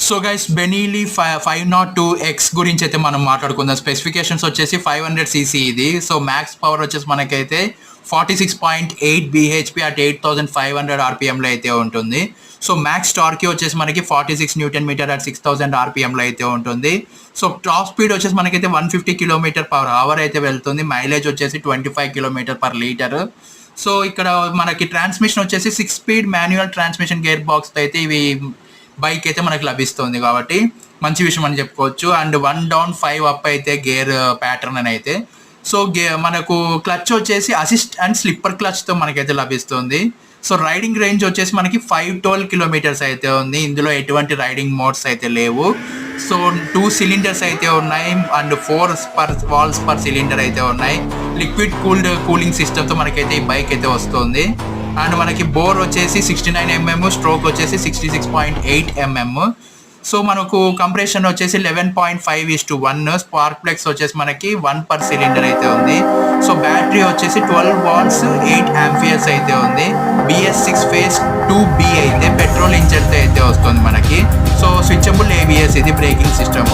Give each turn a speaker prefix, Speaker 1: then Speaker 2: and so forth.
Speaker 1: So guys బెనీలీ 502X గురించి అయితే మనం మాట్లాడుకుందాం. స్పెసిఫికేషన్స్ వచ్చేసి 500cc ఇది. సో మ్యాక్స్ పవర్ వచ్చేసి మనకైతే 46.8 bhp అట్ 8500 rpmలో అయితే ఉంటుంది. సో మ్యాక్స్ టార్క్ వచ్చేసి మనకి 46 Nm అట్ 6000 rpmలో అయితే ఉంటుంది. సో టాప్ స్పీడ్ వచ్చేసి మనకైతే 150 km/h అయితే వెళ్తుంది. మైలేజ్ వచ్చేసి 25 km/L. సో ఇక్కడ మనకి ట్రాన్స్మిషన్ వచ్చేసి 6-speed manual transmission gear box అయితే ఇవి బైక్ అయితే మనకి లభిస్తుంది కాబట్టి మంచి విషయం అని చెప్పుకోవచ్చు. అండ్ 1 down 5 up అయితే గేర్ ప్యాటర్న్ అని అయితే. సో మనకు క్లచ్ వచ్చేసి అసిస్ట్ అండ్ స్లిప్పర్ క్లచ్తో మనకైతే లభిస్తుంది. సో రైడింగ్ రేంజ్ వచ్చేసి మనకి 512 km అయితే ఉంది. ఇందులో ఎటువంటి రైడింగ్ మోడ్స్ అయితే లేవు. సో 2 cylinders అయితే ఉన్నాయి అండ్ 4 వాల్స్ పర్ సిలిండర్ అయితే ఉన్నాయి. లిక్విడ్ కూలింగ్ సిస్టమ్తో మనకైతే ఈ బైక్ అయితే వస్తుంది. అండ్ మనకి బోర్ వచ్చేసి 69 mm, స్ట్రోక్ వచ్చేసి 66.8 mm. సో మనకు కంప్రెషన్ వచ్చేసి 11.5:1. స్పార్క్ ప్లగ్స్ వచ్చేసి మనకి 1 per cylinder అయితే ఉంది. సో బ్యాటరీ వచ్చేసి 12 watts 8 amperes అయితే ఉంది. BS6 phase 2B అయితే పెట్రోల్ ఇంజన్తో అయితే వస్తుంది మనకి. సో స్విచబుల్ ABS ఇది బ్రేకింగ్ సిస్టమ్.